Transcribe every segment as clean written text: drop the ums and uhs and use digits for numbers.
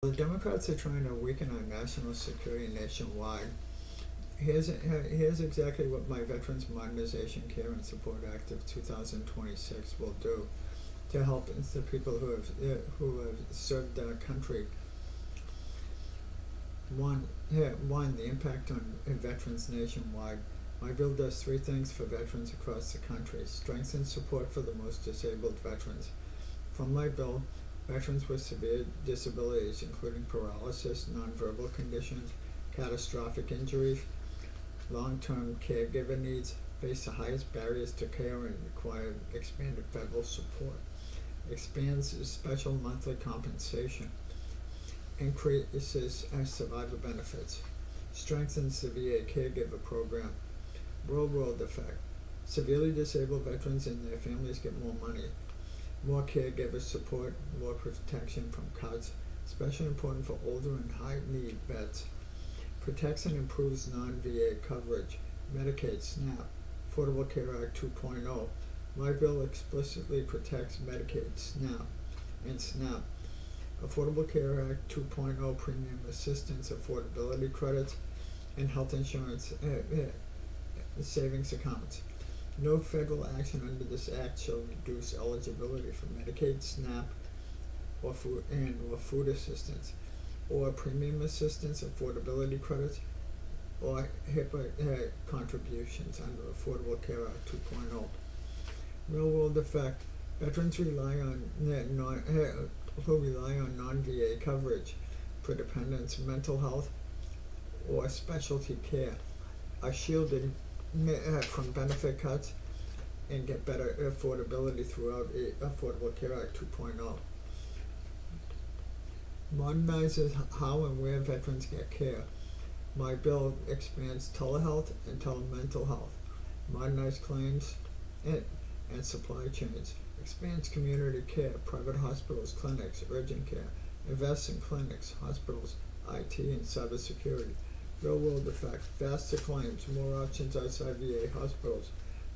The Democrats are trying to weaken our national security nationwide. Here's exactly what my Veterans Modernization, Care and Support Act of 2026 will do to help the people who have served our country. One, the impact on veterans nationwide. My bill does three things for veterans across the country: strengthen support for the most disabled veterans. From my bill, veterans with severe disabilities, including paralysis, nonverbal conditions, catastrophic injuries, long-term caregiver needs, face the highest barriers to care and require expanded federal support. Expands special monthly compensation. Increases survivor benefits. Strengthens the VA caregiver program. Real world effect. Severely disabled veterans and their families get more money, more caregiver support, more protection from cuts, especially important for older and high-need vets. Protects and improves non-VA coverage, Medicaid, SNAP, Affordable Care Act 2.0. My bill explicitly protects Medicaid, SNAP, and SNAP. Affordable Care Act 2.0 premium assistance, affordability credits, and health insurance savings accounts. No federal action under this act shall reduce eligibility for Medicaid, SNAP, or food assistance, or premium assistance, affordability credits, or HIPAA contributions under Affordable Care Act 2.0. Real world effect. Veterans who rely on non-VA coverage for dependents, mental health, or specialty care are shielded from benefit cuts and get better affordability throughout Affordable Care Act 2.0. Modernizes how and where veterans get care. My bill expands telehealth and telemental health, modernize claims and supply chains, expands community care, private hospitals, clinics, urgent care, invests in clinics, hospitals, IT, and cybersecurity. Real-world effect, faster claims, more options outside VA hospitals,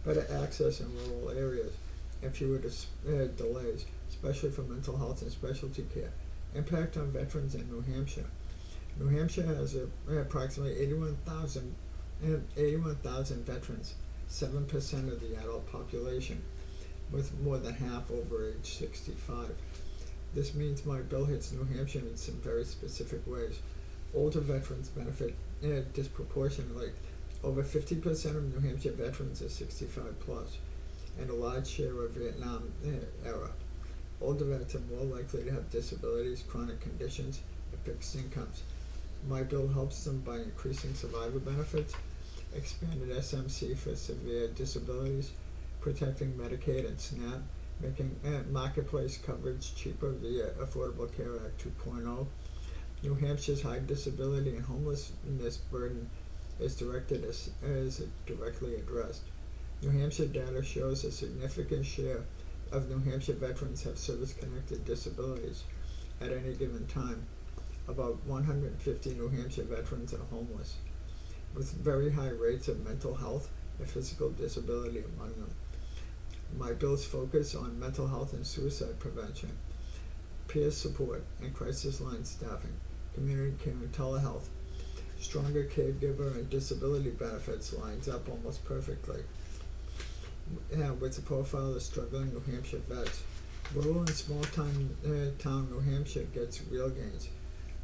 better access in rural areas, and fewer delays, especially for mental health and specialty care. Impact on veterans in New Hampshire. New Hampshire has approximately 81,000 veterans, 7% of the adult population, with more than half over age 65. This means my bill hits New Hampshire in some very specific ways. Older veterans benefit disproportionately. Over 50% of New Hampshire veterans are 65 plus, and a large share are Vietnam era. Older vets are more likely to have disabilities, chronic conditions, and fixed incomes. My bill helps them by increasing survivor benefits, expanded SMC for severe disabilities, protecting Medicaid and SNAP, making marketplace coverage cheaper via Affordable Care Act 2.0. New Hampshire's high disability and homelessness burden is directly addressed. New Hampshire data shows a significant share of New Hampshire veterans have service-connected disabilities at any given time. About 150 New Hampshire veterans are homeless, with very high rates of mental health and physical disability among them. My bills focus on mental health and suicide prevention, peer support and crisis line staffing, community care and telehealth. Stronger caregiver and disability benefits lines up almost perfectly with the profile of struggling New Hampshire vets. Rural and small town New Hampshire gets real gains.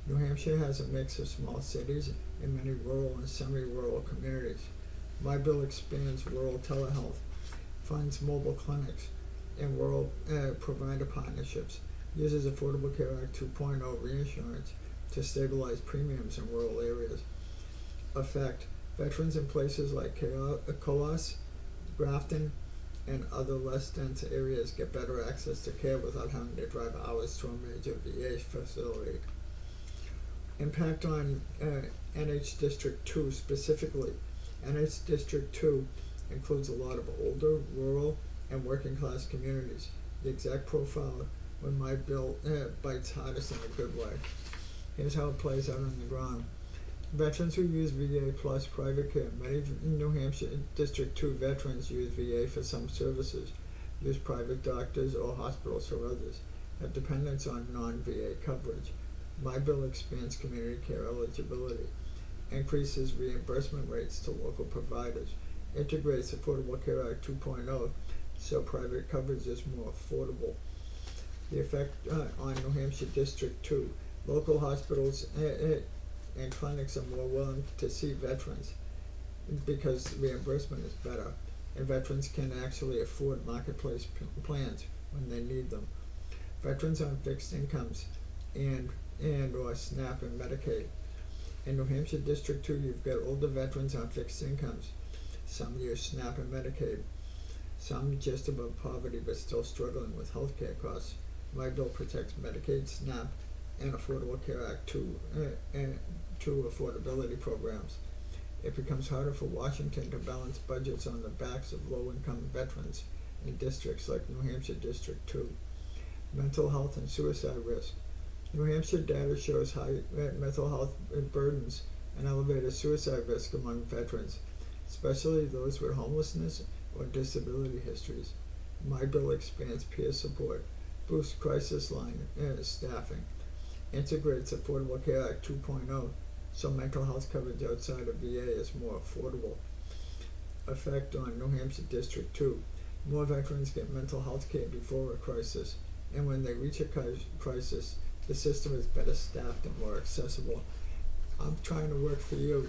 New Hampshire has a mix of small cities and many rural and semi-rural communities. My bill expands rural telehealth, funds mobile clinics, and rural provider partnerships, uses Affordable Care Act 2.0 reinsurance to stabilize premiums in rural areas. Effect: veterans in places like Coas, Grafton, and other less dense areas get better access to care without having to drive hours to a major VA facility. Impact on NH District 2 specifically. NH District 2 includes a lot of older, rural, and working class communities. The exact profile when my bill bites hardest in a good way. Here's how it plays out on the ground. Veterans who use VA plus private care. Many New Hampshire District 2 veterans use VA for some services, use private doctors or hospitals for others, have dependents on non-VA coverage. My bill expands community care eligibility, increases reimbursement rates to local providers, integrates Affordable Care Act 2.0 so private coverage is more affordable. The effect on New Hampshire District 2. Local hospitals and clinics are more willing to see veterans because reimbursement is better, and veterans can actually afford marketplace plans when they need them. Veterans on fixed incomes and or SNAP and Medicaid. In New Hampshire District 2, you've got older veterans on fixed incomes. Some use SNAP and Medicaid. Some just above poverty but still struggling with health care costs. My bill protects Medicaid, SNAP, and Affordable Care Act 2 affordability programs. It becomes harder for Washington to balance budgets on the backs of low-income veterans in districts like New Hampshire District 2. Mental health and suicide risk. New Hampshire data shows high mental health burdens and elevated suicide risk among veterans, especially those with homelessness or disability histories. My bill expands peer support, boosts crisis line staffing, integrates Affordable Care Act 2.0 so mental health coverage outside of VA is more affordable. Effect on New Hampshire District 2. More veterans get mental health care before a crisis, and when they reach a crisis, the system is better staffed and more accessible. I'm trying to work for you.